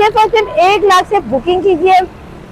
सिर्फ और सिर्फ 1 लाख से बुकिंग कीजिए,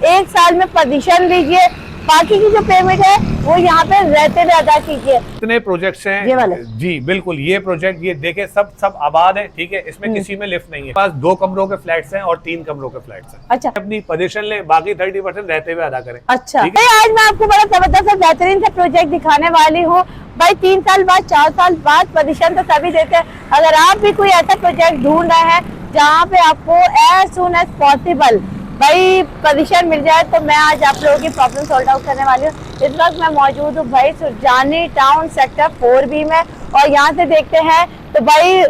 1 साल में पोजीशन लीजिए, बाकी की जो पेमेंट है वो यहाँ पे रहते हुए अदा कीजिए। इतने प्रोजेक्ट्स हैं ये वाले जी बिल्कुल, ये प्रोजेक्ट ये देखे सब आबाद है, ठीक है, इसमें किसी में लिफ्ट नहीं है। पास 2 कमरों के फ्लैट्स हैं और 3 कमरों के फ्लैट्स हैं। अच्छा, अपनी पोजीशन ले, बाकी 30% रहते हुए अदा करें। अच्छा आज मैं आपको बड़ा जबरदस्त और बेहतरीन सा प्रोजेक्ट दिखाने वाली हूँ भाई। 3 साल बाद 4 साल बाद पोजीशन तो सभी देते हैं। अगर आप भी कोई ऐसा प्रोजेक्ट ढूंढ रहे हैं जहाँ पे आपको एज सून एज पॉसिबल भाई पोजीशन मिल जाए, तो मैं आज आप लोगों की प्रॉब्लम सॉल्व आउट करने वाली हूँ। इस वक्त मैं मौजूद हूँ भाई सुरजानी टाउन सेक्टर 4B में, और यहाँ से देखते हैं तो भाई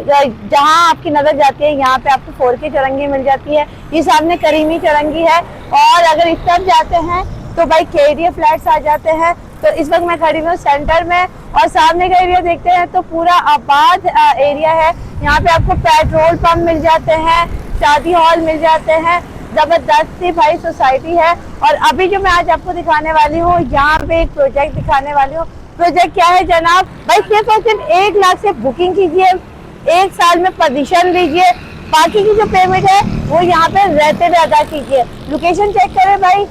जहाँ आपकी नजर जाती है यहाँ पे आपको 4 की चौरंगी मिल जाती है। ये सामने करीमी चौरंगी है, और अगर इस तरफ जाते हैं तो भाई केडीए फ्लैट्स आ जाते हैं। तो इस वक्त मैं खड़ी हूँ सेंटर में, और सामने का एरिया देखते हैं तो पूरा आबाद एरिया है। यहाँ पे आपको पेट्रोल पंप मिल जाते हैं, शादी हॉल मिल जाते हैं, जबरदस्ती भाई सोसाइटी है। और अभी जो मैं आज आपको दिखाने वाली हूँ, यहाँ पे एक प्रोजेक्ट दिखाने वाली हूँ। प्रोजेक्ट क्या है जनाब भाई, सिर्फ और सिर्फ 1 लाख से बुकिंग कीजिए, 1 साल में पोजीशन लीजिए, बाकी की जो पेमेंट है वो यहाँ पे रहते हुए अदा कीजिए। लोकेशन चेक करें भाई,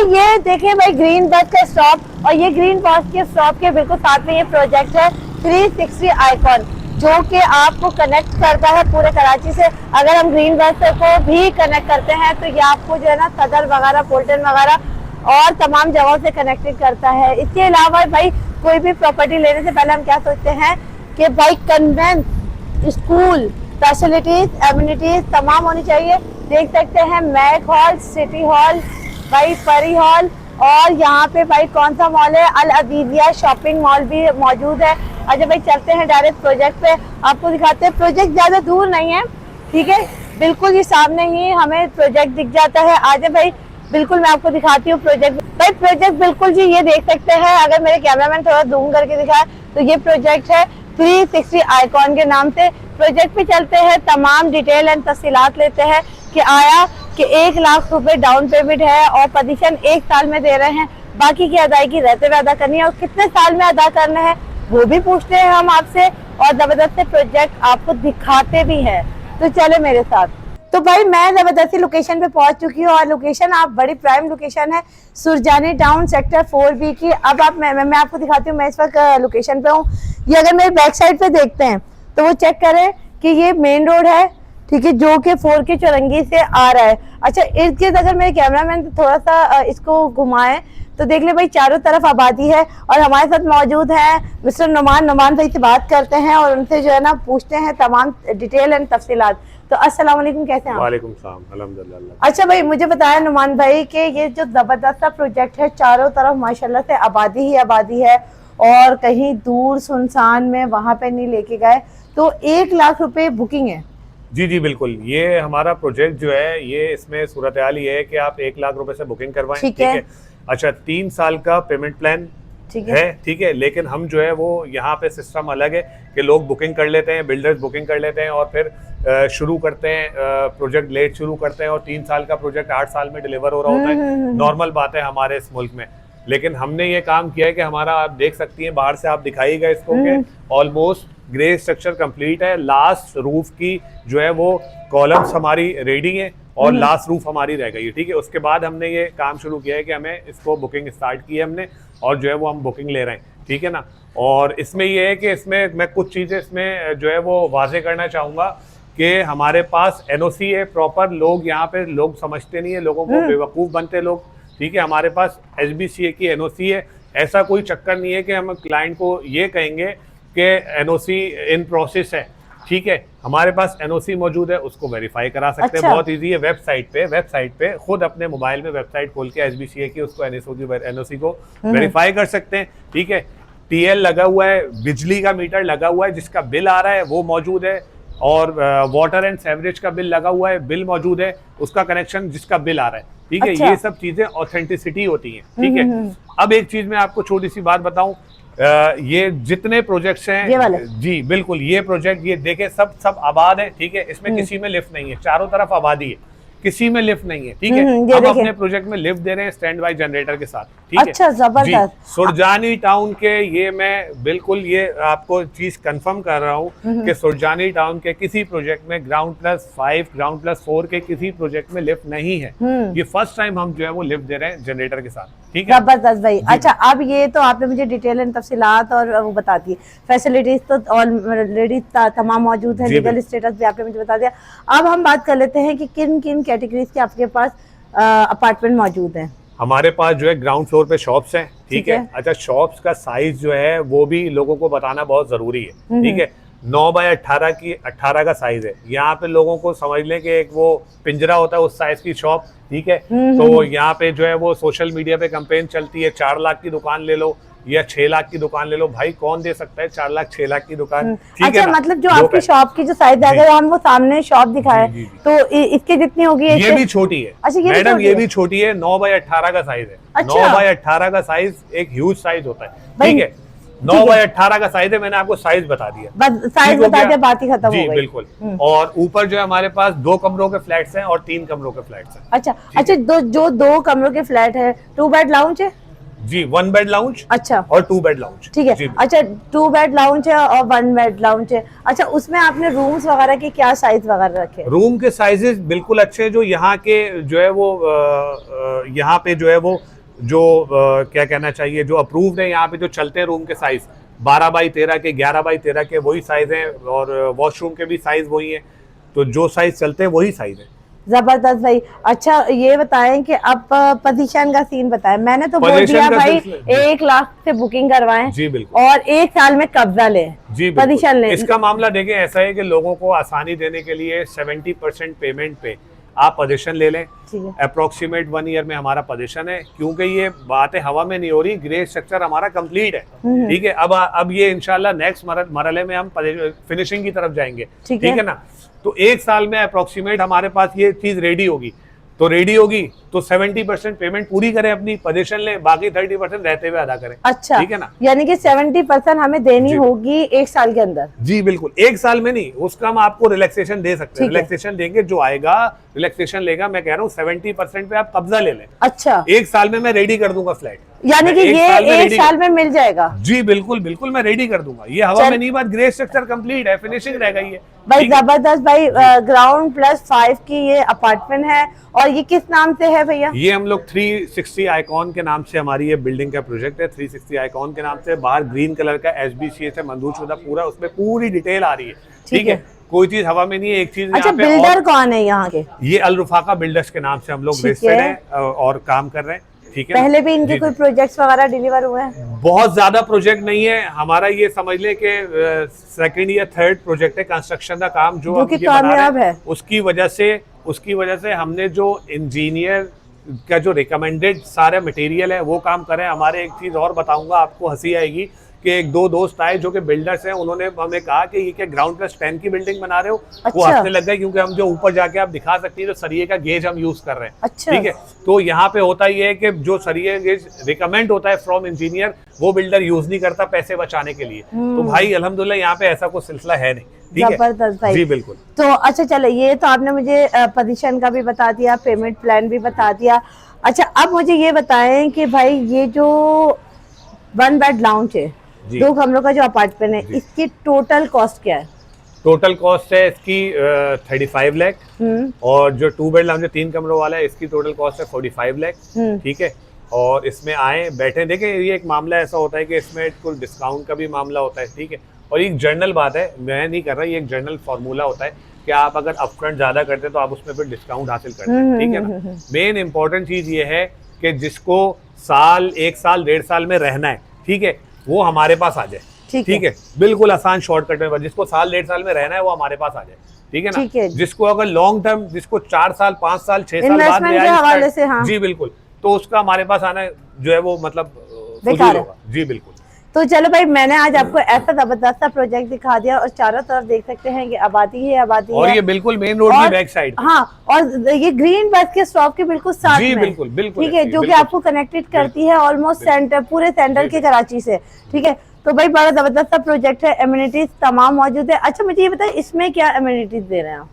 ये देखें भाई ग्रीन बस का स्टॉप, और ये ग्रीन बस के स्टॉप के बिल्कुल साथ में ये प्रोजेक्ट है 360 आइकॉन, जो कि आपको कनेक्ट करता है पूरे कराची से। अगर हम ग्रीन बस को भी कनेक्ट करते हैं तो ये आपको जो है ना सदर वगैरह, पोल्टन वगैरह और तमाम जगहों से कनेक्टेड करता है। इसके अलावा भाई कोई भी प्रॉपर्टी लेने से पहले हम क्या सोचते हैं कि भाई कन्वेंस, स्कूल, फैसिलिटीज, एम्यूनिटीज तमाम होनी चाहिए। देख सकते हैं मैक हॉल, सिटी हॉल, भाई परी हॉल, और यहाँ पे भाई कौन सा मॉल है, अल अजीजिया शॉपिंग मॉल भी मौजूद है। अच्छा भाई चलते हैं डायरेक्ट प्रोजेक्ट पे, आपको दिखाते हैं। प्रोजेक्ट ज्यादा दूर नहीं है, ठीक है, बिल्कुल ही सामने ही हमें प्रोजेक्ट दिख जाता है। आज भाई बिल्कुल मैं आपको दिखाती हूँ प्रोजेक्ट। भाई प्रोजेक्ट बिल्कुल जी ये देख सकते हैं, अगर मेरे कैमरामैन थोड़ा जूम करके दिखाए तो ये प्रोजेक्ट है 360 आइकॉन के नाम से। प्रोजेक्ट पे चलते हैं, तमाम डिटेल एंड तफसीलात लेते हैं कि आया कि 1 लाख रुपए डाउन पेमेंट है और पोजीशन 1 साल में दे रहे हैं, बाकी की अदायगी रहते हुए अदा करनी है, और कितने साल में अदा करना है वो भी पूछते हैं हम आपसे, और जबरदस्त प्रोजेक्ट आपको दिखाते भी हैं। तो चले मेरे साथ। तो भाई मैं जबरदस्ती लोकेशन पे पहुंच चुकी हूँ, और लोकेशन आप बड़ी प्राइम लोकेशन है सुरजानी टाउन सेक्टर 4B की। अब आप मैं आपको दिखाती हूँ, मैं इस वक्त लोकेशन पे हूँ। ये अगर मेरे बैक साइड पे देखते हैं तो वो चेक करें कि ये मेन रोड है, ठीक है, जो कि 4 की चौरंगी से आ रहा है। अच्छा इर्द गिर्द अगर मेरे कैमरामैन थोड़ा सा इसको घुमाए तो देख ले भाई चारों तरफ आबादी है, और हमारे साथ मौजूद है मिस्टर नुमान भाई से बात करते हैं और उनसे जो है ना पूछते हैं तमाम डिटेल एंड तफसीलात। तो अस्सलाम वालेकुम, कैसे हैं आप? वालेकुम सलाम, अल्हम्दुलिल्लाह। अच्छा भाई मुझे बताया नुमान भाई कि ये जो जबरदस्त प्रोजेक्ट है, चारों तरफ माशाल्लाह से आबादी ही आबादी है, और कहीं दूर सुनसान में वहां पे नहीं लेके गए, तो 1 लाख रुपए बुकिंग है। जी जी बिल्कुल, ये हमारा प्रोजेक्ट जो है ये इसमें सूरत हाल ये है कि आप 1 लाख रुपए से बुकिंग करवाएं, ठीक है। अच्छा 3 साल का पेमेंट प्लान है, ठीक है, लेकिन हम जो है वो यहाँ पे सिस्टम अलग है कि लोग बुकिंग कर लेते हैं, बिल्डर्स बुकिंग कर लेते हैं और फिर शुरू करते हैं, प्रोजेक्ट लेट शुरू करते हैं, और 3 साल का प्रोजेक्ट 8 साल में डिलीवर हो रहा होता है। नॉर्मल बात है हमारे इस मुल्क में, लेकिन हमने ये काम किया है कि हमारा, आप देख सकती हैं बाहर से, आप दिखाइएगा इसको कि ऑलमोस्ट ग्रे स्ट्रक्चर कंप्लीट है। लास्ट रूफ की जो है वो कॉलम्स हमारी रेडी हैं और लास्ट रूफ हमारी रह गई है, ठीक है। उसके बाद हमने ये काम शुरू किया है कि हमें इसको बुकिंग स्टार्ट की है हमने, और जो है वो हम बुकिंग ले रहे हैं, ठीक है ना। और इसमें ये है कि इसमें मैं कुछ चीज़ें इसमें जो है वो वाजे करना चाहूँगा कि हमारे पास NOC है प्रॉपर। लोग यहाँ पे लोग समझते नहीं है, लोगों को बेवकूफ़ बनते लोग, ठीक है। हमारे पास HBCA की NOC है, ऐसा कोई चक्कर नहीं है कि हम क्लाइंट को ये कहेंगे कि NOC इन प्रोसेस है, ठीक है। हमारे पास NOC मौजूद है, उसको वेरीफाई करा सकते हैं, बहुत इजी है। वेबसाइट पे खुद अपने मोबाइल में वेबसाइट खोल के HBCA की उसको NOC को वेरीफाई कर सकते हैं, ठीक है। TL लगा हुआ है, बिजली का मीटर लगा हुआ है, जिसका बिल आ रहा है वो मौजूद है, और वाटर एंड सेवरेज का बिल लगा हुआ है, बिल मौजूद है, उसका कनेक्शन जिसका बिल आ रहा है, ठीक है। ये सब चीजें ऑथेंटिसिटी होती हैं, ठीक है। अब एक चीज मैं आपको छोटी सी बात बताऊं, ये जितने प्रोजेक्ट्स हैं जी बिल्कुल, ये प्रोजेक्ट ये देखे सब आबाद है, ठीक है, इसमें किसी में लिफ्ट नहीं है, चारों तरफ आबादी है, किसी में लिफ्ट नहीं है, ठीक है। हम अपने प्रोजेक्ट में लिफ्ट दे रहे हैं स्टैंड बाय जनरेटर के साथ, ठीक है। अच्छा, जबरदस्त। सुरजानी टाउन के ये मैं बिल्कुल ये आपको चीज कंफर्म कर रहा हूँ कि सुरजानी टाउन के किसी प्रोजेक्ट में ग्राउंड+5 ग्राउंड+4 के किसी प्रोजेक्ट में लिफ्ट नहीं है। ये फर्स्ट टाइम हम जो है वो लिफ्ट दे रहे हैं जनरेटर के साथ, ठीक है। जबरदस्त भाई। अच्छा, अब ये तो आपने मुझे डिटेल एंड तफसीलात और वो बता दी, फैसिलिटीज तो ऑलरेडी तमाम मौजूद है, लीगल स्टेटस भी आपने मुझे बता दिया। अब हम बात कर लेते हैं कि किन किन कैटेगरीज के आपके पास अपार्टमेंट मौजूद हैं। हमारे पास जो है ग्राउंड फ्लोर पे शॉप्स हैं, ठीक है। अच्छा, शॉप्स का साइज जो है वो भी लोगों को बताना बहुत जरूरी है, ठीक है। 9x18 की 18 का साइज है। यहाँ पे लोगों को समझ लें कि एक वो पिंजरा होता है उस साइज की शॉप, ठीक है। तो यहाँ पे जो है वो सोशल मीडिया पे कैंपेन चलती है, 4 लाख की दुकान ले लो या 6 लाख की दुकान ले लो। भाई कौन दे सकता है 4 लाख 6 लाख की दुकान, ठीक अच्छा, है ना? मतलब जो आपकी शॉप की जो साइज है, अगर हम वो सामने शॉप दिखाए तो इसके जितनी होगी? ये भी छोटी है। अच्छा, मैडम ये भी छोटी है, 9x18 का साइज है। अच्छा। 9x18 का साइज एक ह्यूज साइज होता है, ठीक है। 9x18 का साइज है, मैंने आपको साइज बता दिया, बस साइज बता दिया, बात ही खत्म हो गई। जी बिल्कुल। और ऊपर जो है हमारे पास 2 कमरों के फ्लैट्स हैं और 3 कमरों के फ्लैट्स हैं। अच्छा अच्छा, जो 2 कमरों के फ्लैट है, 2 बेड लाउंज है? जी, 1 बेड लाउंज। अच्छा, और 2 बेड लाउंज, ठीक है। अच्छा, 2 बेड लाउंज है और 1 बेड लाउंज है। अच्छा, उसमें आपने रूम्स वगैरह के क्या साइज वगैरह रखे? रूम के साइजेस बिल्कुल अच्छे, जो यहाँ के जो है वो यहाँ पे जो है वो जो क्या कहना चाहिए, जो अप्रूव्ड है यहाँ पे जो चलते हैं रूम के साइज 12x13 के, 11x13 के वही साइज हैं और वॉशरूम के भी साइज वही है। तो जो साइज चलते हैं वही साइज है। जबरदस्त भाई। अच्छा, ये बताएं कि आप पोजीशन का सीन बताएं। मैंने तो बोल दिया भाई 1 लाख से बुकिंग करवाएं, जी बिल्कुल, और 1 साल में कब्जा लें, जी पोजीशन लें। इसका मामला देखें ऐसा है कि लोगों को आसानी देने के लिए 70% पेमेंट पे आप पोजीशन ले लें। अप्रोक्सीमेट 1 ईयर में हमारा पोजीशन है, क्योंकि ये बातें हवा में नहीं हो रही, ग्रे स्ट्रक्चर हमारा कंप्लीट है, ठीक है। अब ये इंशाल्लाह नेक्स्ट मरहले में हम फिनिशिंग की तरफ जाएंगे, ठीक है ना। तो 1 साल में अप्रोक्सीमेट हमारे पास ये चीज रेडी होगी, तो 70% पेमेंट पूरी करें, अपनी पोजीशन लें, बाकी 30% रहते हुए अदा करें। अच्छा, ठीक है ना। यानी कि 70% हमें देनी होगी 1 साल के अंदर? जी बिल्कुल, 1 साल में नहीं, उसका हम आपको रिलैक्सेशन दे सकते हैं। रिलैक्सेशन देंगे, जो आएगा रिलैक्सेशन लेगा, मैं कह रहा हूँ 70% पे आप कब्जा ले लें। अच्छा, 1 साल में मैं रेडी कर दूंगा फ्लैट, यानी कि ये 1 साल में मिल जाएगा? जी बिल्कुल बिल्कुल, मैं रेडी कर दूंगा। ये हवा में नहीं, बात ग्रे स्ट्रक्चर कंप्लीट है, फिनिशिंग रह गई है भाई। जबरदस्त भाई। ग्राउंड+5 की ये अपार्टमेंट है, और ये किस नाम से है भैया? ये हम लोग 360 आइकॉन के नाम से हमारी ये बिल्डिंग का प्रोजेक्ट है। 360 आइकॉन के नाम से, बाहर ग्रीन कलर का SBCA से मंजूर शुदा पूरा, उसमें पूरी डिटेल आ रही है, ठीक है। कोई चीज हवा में नहीं है। एक चीज, अच्छा, बिल्डर कौन है यहाँ के? ये अल रुफाका बिल्डर्स के नाम से हम लोग रजिस्टर्ड हैं और काम कर रहे हैं, ठीक है। पहले भी इनके कोई प्रोजेक्ट्स वगैरह डिलीवर हुए हैं? बहुत ज्यादा प्रोजेक्ट नहीं है हमारा, ये समझ लें कि 2nd या 3rd प्रोजेक्ट है कंस्ट्रक्शन का काम, जो कि कामयाब है। उसकी वजह से हमने जो इंजीनियर का जो रिकमेंडेड सारे मटेरियल है वो काम करें। हमारे एक चीज और बताऊंगा, आपको हंसी आएगी कि 1-2 दोस्त आए जो कि बिल्डर्स हैं, उन्होंने हमें कहा कि ये क्या ग्राउंड+10 की बिल्डिंग बना रहे हो? अच्छा। वो हंसने लग गए, क्योंकि हम जो ऊपर जाके आप दिखा सकती है जो सरिये का गेज हम यूज कर रहे हैं, अच्छा। ठीक है। तो यहाँ पे होता ये है कि जो सरिये गेज रिकमेंड होता है फ्रॉम इंजीनियर, वो बिल्डर यूज नहीं करता पैसे बचाने के लिए। तो भाई अल्हम्दुलिल्लाह यहाँ पे ऐसा कोई सिलसिला है नहीं, ठीक है। जबरदस्त भाई। जी बिल्कुल। तो अच्छा चलो, ये तो आपने मुझे पोजीशन का भी बता दिया, पेमेंट प्लान भी बता दिया। अच्छा, अब मुझे ये बताएं कि भाई ये जो 1 बेड लाउंज है, 2 कमरों का जो अपार्टमेंट है, इसकी टोटल कॉस्ट क्या है? टोटल कॉस्ट है इसकी 35 लाख, और जो 2 बेड लाउंज 3 कमरों वाला है, इसकी टोटल कॉस्ट है 45 लाख, ठीक है। और इसमें आए बैठे देखें, ये एक मामला ऐसा होता है कि इसमें कुल डिस्काउंट का भी मामला होता है, ठीक है। और एक जनरल बात है, मैं नहीं कर रहा, ये एक जनरल फार्मूला होता है कि आप अगर अपफ्रंट ज्यादा करते हैं तो आप उसमें फिर डिस्काउंट हासिल करते हैं, ठीक है ना। मेन इंपॉर्टेंट चीज ये है कि जिसको 1 साल 1.5 साल में रहना है, ठीक है, वो हमारे पास आ जाए, ठीक है। बिल्कुल आसान शॉर्टकट में, जिसको 1-1.5 साल में रहना है वो हमारे पास आ जाए, ठीक है ना। जिसको अगर लॉन्ग टर्म, जिसको 4 साल 5 साल 6 साल बाद में हवाले से, हाँ। जी बिल्कुल, तो उसका हमारे पास आना जो है वो मतलब बेकार होगा। जी बिल्कुल। तो चलो भाई, मैंने आज आपको ऐसा जबरदस्त प्रोजेक्ट दिखा दिया, और चारों तरफ देख सकते हैं कि आबादी है, आबादी और है। ये बिल्कुल मेन रोड की बैक साइड, हाँ, और ये ग्रीन बस के स्टॉप के बिल्कुल साथ जी में, बिल्कुल बिल्कुल, ठीक है, जो कि आपको कनेक्टेड करती है ऑलमोस्ट सेंटर, पूरे सेंटर के कराची से, ठीक है। तो भाई बड़ा जबरदस्त प्रोजेक्ट है, एमिनिटीज तमाम मौजूद है। अच्छा, मुझे ये बताइए, इसमें क्या एमिनिटीज दे रहे हैं आप?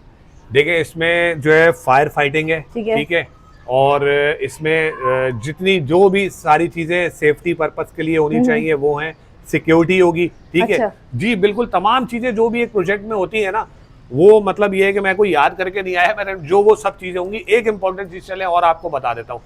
देखिए, इसमें जो है फायर फाइटिंग है, ठीक है, और इसमें जितनी जो भी सारी चीजें सेफ्टी पर्पस के लिए होनी चाहिए वो हैं, सिक्योरिटी होगी, ठीक है जी, बिल्कुल तमाम चीजें जो भी एक प्रोजेक्ट में होती है ना, वो मतलब ये है कि मैं कोई याद करके नहीं आया, मैंने जो वो सब चीजें होंगी। एक इंपॉर्टेंट चीज चले और आपको बता देता हूँ,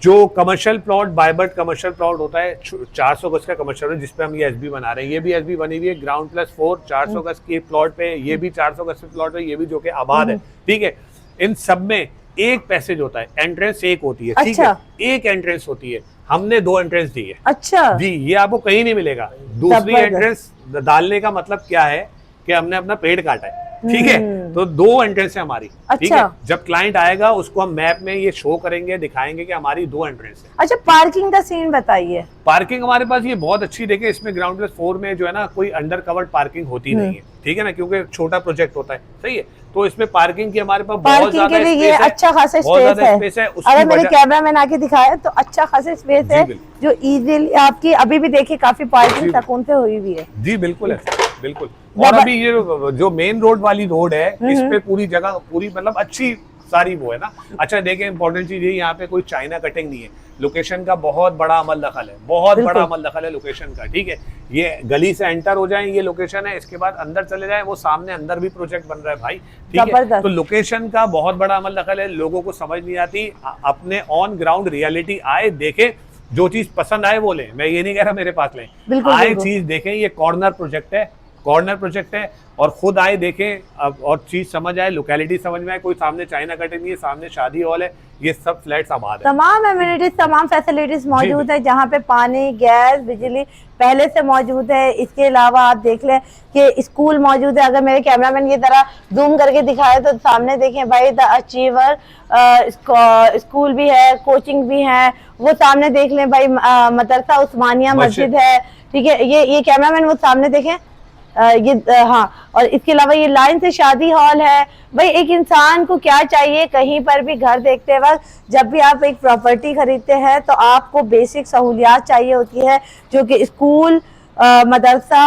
जो कमर्शियल प्लॉट बायबर्ट कमर्शियल प्लॉट होता है 400 गज का कमर्शियल है, जिसपे हम ये एसबी बना रहे हैं, ये भी एसबी बनी हुई है ग्राउंड प्लस 4 400 गज के प्लॉट पे, ये भी 400 गज के प्लॉट है, ये भी जो कि आबाद है, ठीक है। इन सब में एक पैसेज होता है, एंट्रेंस एक होती है, ठीक है, एक एंट्रेंस होती है, हमने 2 एंट्रेंस दी है। अच्छा जी, ये आपको कहीं नहीं मिलेगा। दूसरी एंट्रेंस डालने का मतलब क्या है कि हमने अपना पेड़ काटा है, ठीक है, तो 2 एंट्रेंस है हमारी, ठीक है। जब क्लाइंट आएगा उसको हम मैप में ये शो करेंगे, दिखाएंगे कि हमारी 2 एंट्रेंस है। अच्छा, पार्किंग का सीन बताइए। पार्किंग हमारे पास ये बहुत अच्छी, देखिए इसमें ग्राउंड प्लस 4 में जो है ना कोई अंडर कवर्ड पार्किंग होती नहीं है, ठीक है ना, क्योंकि छोटा प्रोजेक्ट होता है, सही है, तो इसमें पार्किंग की हमारे पास बहुत ज्यादा स्पेस है, अच्छा खासा स्पेस है। अगर मेरे कैमरामैन आके दिखाया तो अच्छा खासा स्पेस है, जो इजीली आपकी अभी भी देखिए काफी पार्किंग सुकून से हुई हुई है। जी बिल्कुल है, बिल्कुल। और अभी ये जो मेन रोड वाली रोड है, इस पे पूरी जगह पूरी मतलब अच्छी सारी वो है ना। अच्छा देखिए, इंपॉर्टेंट चीज ये, यहाँ पे कोई चाइना कटिंग नहीं है, लोकेशन का बहुत बड़ा अमल दखल है, बहुत बड़ा अमल दखल है लोकेशन का, ठीक है। ये गली से एंटर हो जाए, ये लोकेशन है, इसके बाद अंदर चले जाए, वो सामने अंदर भी प्रोजेक्ट बन रहा है भाई, ठीक है। तो लोकेशन का बहुत बड़ा अमल दखल है, लोगों को समझ नहीं आती, अपने ऑन ग्राउंड रियलिटी आए, देखे, जो चीज पसंद आए वो लें, मैं ये नहीं कह रहा मेरे पास लें, आए चीज देखें, ये कॉर्नर प्रोजेक्ट है, कॉर्नर प्रोजेक्ट है, और खुद आए देखें और चीज समझ आए, लोकेलिटी समझ में आए, कोई सामने चाइना कटिंग नहीं है, सामने शादी हॉल है, ये सब फ्लैट्स आबाद है, तमाम एमिनिटीज तमाम फैसिलिटीज मौजूद है, जहाँ पे पानी गैस बिजली पहले से मौजूद है। इसके अलावा आप देख लें कि स्कूल मौजूद है, अगर मेरे कैमरामैन ये तरह जूम करके दिखाए तो सामने देखें भाई, द अचीवर स्कूल भी है, कोचिंग भी है, वो सामने देख लें भाई, मदरसा उस्मानिया मस्जिद है, ठीक है। ये कैमरामैन वो सामने देखें, हाँ, और इसके अलावा ये लाइन से शादी हॉल है। भाई एक इंसान को क्या चाहिए, कहीं पर भी घर देखते वक्त, जब भी आप एक प्रॉपर्टी खरीदते हैं तो आपको बेसिक सहूलियात चाहिए होती है, जो कि स्कूल, मदरसा,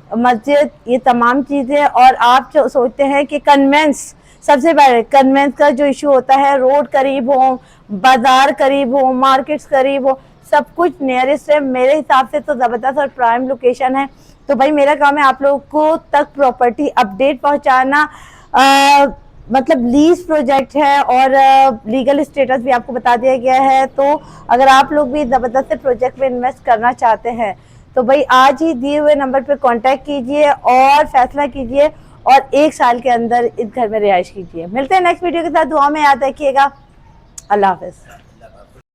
मस्जिद, ये तमाम चीज़ें। और आप जो सोचते हैं कि कन्वेंस, सबसे पहले कन्वेंस का जो इशू होता है, रोड करीब हो, बाजार करीब हो, मार्केट्स करीब हो, सब कुछ नियरेस्ट है, मेरे हिसाब से तो ज़बरदस्त और प्राइम लोकेशन है। तो भाई मेरा काम है आप लोगों को तक प्रॉपर्टी अपडेट पहुंचाना। मतलब लीज प्रोजेक्ट है और लीगल स्टेटस भी आपको बता दिया गया है। तो अगर आप लोग भी ज़बरदस्त से प्रोजेक्ट में इन्वेस्ट करना चाहते हैं तो भाई आज ही दिए हुए नंबर पर कांटेक्ट कीजिए और फैसला कीजिए, और 1 साल के अंदर इस घर में रिहाइश कीजिए। मिलते हैं नेक्स्ट वीडियो के साथ, दुआ में याद रखिएगा। अल्लाह हाफ़िज़।